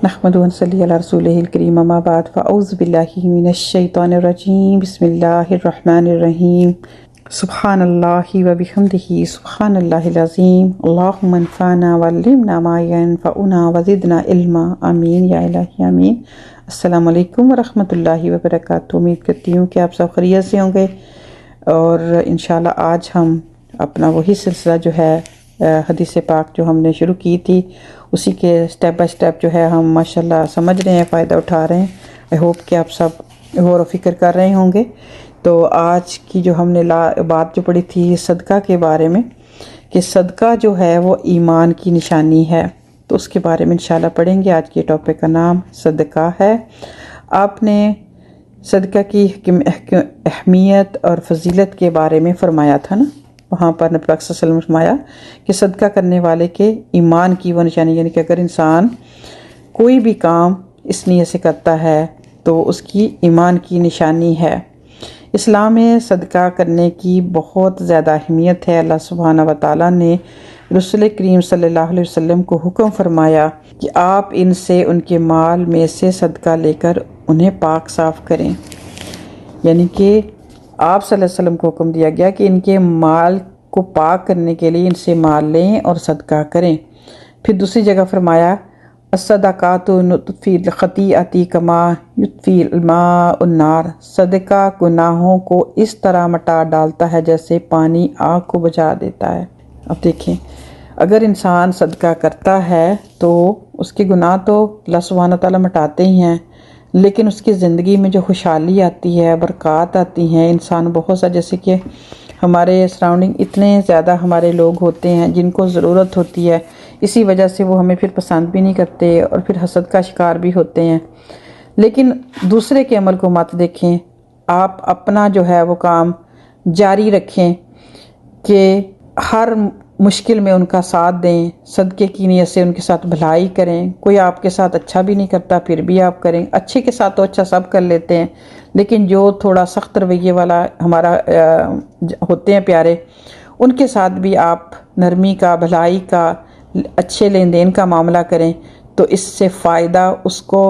नहमदुहु व नसल्ली अला रसूलिहिल करीम अम्मा बाद फ़अऊज़ु बिल्लाहि मिनश्शैतानिर रजीम बिस्मिल्लाहिर रहमानिर रहीम सुब्हानल्लाहि व बिहम्दिही सुब्हानल्लाहिल अज़ीम अल्लाहुम्मा अन्फ़अना वअल्लिमना मा यनफ़अुना व ज़िदना इल्मा आमीन या इलाही आमीन। अस्सलामु अलैकुम व रहमतुल्लाहि व बरकातुहू। उम्मीद करती हूँ कि आप सब खैरियत से होंगे और इंशाल्लाह आज हम अपना वही सिलसिला जो है हदीस पाक जो हमने शुरू की थी उसी के स्टेप बाय स्टेप जो है हम माशाल्लाह समझ रहे हैं, फ़ायदा उठा रहे हैं। आई होप कि आप सब गौर व फिक्र कर रहे होंगे। तो आज की जो हमने बात जो पढ़ी थी सदका के बारे में कि सदका जो है वो ईमान की निशानी है, तो उसके बारे में इंशाल्लाह पढ़ेंगे। आज के टॉपिक का नाम सदका है। आपने सदका की अहमियत और फजीलत के बारे में फ़रमाया था ना, वहाँ पर नबी पाक सल्लल्लाहु अलैहि वसल्लम ने फरमाया कि सदका करने वाले के ईमान की वो निशानी, यानी कि अगर इंसान कोई भी काम इस नीयत से करता है तो उसकी ईमान की निशानी है। इस्लाम में सदका करने की बहुत ज़्यादा अहमियत है। अल्लाह सुब्हानहू व तआला ने रसूल करीम सल्लल्लाहु अलैहि वसल्लम को हुक्म फरमाया कि आप इनसे उनके माल में से सदका लेकर उन्हें पाक साफ़ करें, यानी कि आप सल्लल्लाहु अलैहि वसल्लम को हुक्म दिया गया कि इनके माल को पाक करने के लिए इनसे माल लें और सदका करें। फिर दूसरी जगह फरमाया अस्सदक़ातु युत्फ़ील ख़तीअती कमा युत्फ़ील माउन नार, सदका गुनाहों को इस तरह मिटा डालता है जैसे पानी आग को बुझा देता है। अब देखें, अगर इंसान सदका करता है तो उसके गुनाह तो अल्लाह सुब्हानहू व तआला मिटाते ही हैं, लेकिन उसकी ज़िंदगी में जो खुशहाली आती है, बरक़ात आती हैं, इंसान बहुत सा, जैसे कि हमारे सराउंडिंग इतने ज़्यादा हमारे लोग होते हैं जिनको ज़रूरत होती है, इसी वजह से वो हमें फिर पसंद भी नहीं करते और फिर हसद का शिकार भी होते हैं। लेकिन दूसरे के अमल को मत देखें, आप अपना जो है वो काम जारी रखें कि हर मुश्किल में उनका साथ दें, सदक़े की नीयत से उनके साथ भलाई करें। कोई आपके साथ अच्छा भी नहीं करता फिर भी आप करें। अच्छे के साथ तो अच्छा सब कर लेते हैं, लेकिन जो थोड़ा सख्त रवैये वाला हमारा होते हैं प्यारे, उनके साथ भी आप नरमी का, भलाई का, अच्छे लेन देन का मामला करें तो इससे फ़ायदा उसको,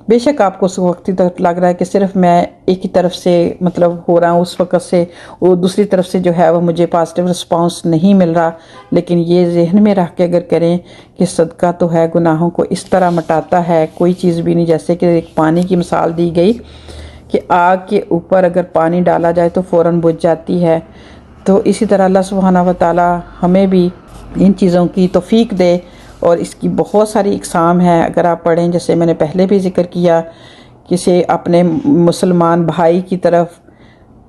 बेशक आपको उस वक्त तक लग रहा है कि सिर्फ मैं एक ही तरफ से मतलब हो रहा हूँ, उस वक्त से वो दूसरी तरफ से जो है वो मुझे पॉजिटिव रिस्पांस नहीं मिल रहा, लेकिन ये जहन में रख के अगर करें कि सदका तो है गुनाहों को इस तरह मिटाता है, कोई चीज़ भी नहीं। जैसे कि एक पानी की मिसाल दी गई कि आग के ऊपर अगर पानी डाला जाए तो फ़ौरन बुझ जाती है, तो इसी तरह अल्लाह सुब्हानहू व तआला हमें भी इन चीज़ों की तौफीक दे। और इसकी बहुत सारी इकसाम है, अगर आप पढ़ें, जैसे मैंने पहले भी जिक्र किया, किसी अपने मुसलमान भाई की तरफ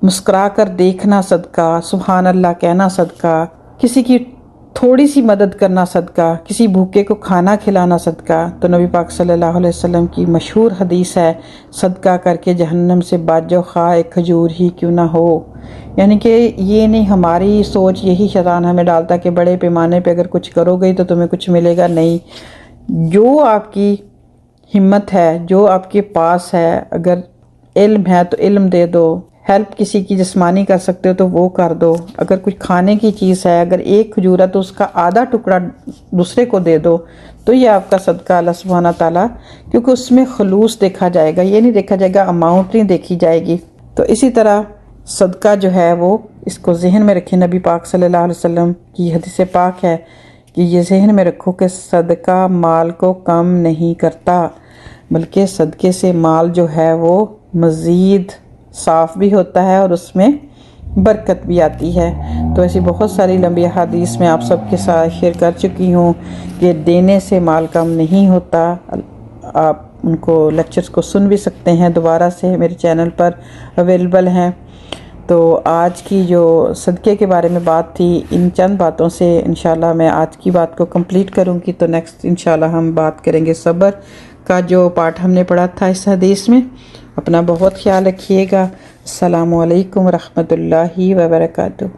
मुस्कुरा कर देखना सदका, सुभान अल्लाह कहना सदका, किसी की थोड़ी सी मदद करना सदका, किसी भूखे को खाना खिलाना सदका। तो नबी पाक सल्लल्लाहु अलैहि वसल्लम की मशहूर हदीस है, सदका करके जहन्नम से बच जाओ खा एक खजूर ही क्यों ना हो। यानी कि ये नहीं हमारी सोच, यही शैतान हमें डालता कि बड़े पैमाने पे अगर कुछ करोगे तो तुम्हें कुछ मिलेगा। नहीं, जो आपकी हिम्मत है, जो आपके पास है, अगर इल्म है तो इल्म दे दो, हेल्प किसी की जिस्मानी कर सकते हो तो वो कर दो। अगर कुछ खाने की चीज़ है, अगर एक खजूर है तो उसका आधा टुकड़ा दूसरे को दे दो, तो ये आपका सदका अल्लाह सुब्हानहू व तआला, क्योंकि उसमें खलूस देखा जाएगा, ये नहीं देखा जाएगा, अमाउंट नहीं देखी जाएगी। तो इसी तरह सदका जो है वो, इसको जहन में रखें। नबी पाक सल्लल्लाहु अलैहि वसल्लम की हदीस पाक है कि ये जहन में रखो कि सदका माल को कम नहीं करता, बल्कि सदक़े से माल जो है वो मज़ीद साफ़ भी होता है और उसमें बरकत भी आती है। तो ऐसी बहुत सारी लंबी हदीस में आप सबके साथ शेयर कर चुकी हूँ कि देने से माल कम नहीं होता। आप उनको लेक्चर्स को सुन भी सकते हैं, दोबारा से मेरे चैनल पर अवेलेबल हैं। तो आज की जो सदक़े के बारे में बात थी, इन चंद बातों से इंशाल्लाह मैं आज की बात को कंप्लीट करूँगी। तो नेक्स्ट इंशाल्लाह हम बात करेंगे सब्र का, जो पार्ट हमने पढ़ा था इस हदीस में। अपना बहुत ख्याल रखिएगा। अस्सलामु अलैकुम रहमतुल्लाहि व बरकातुहू।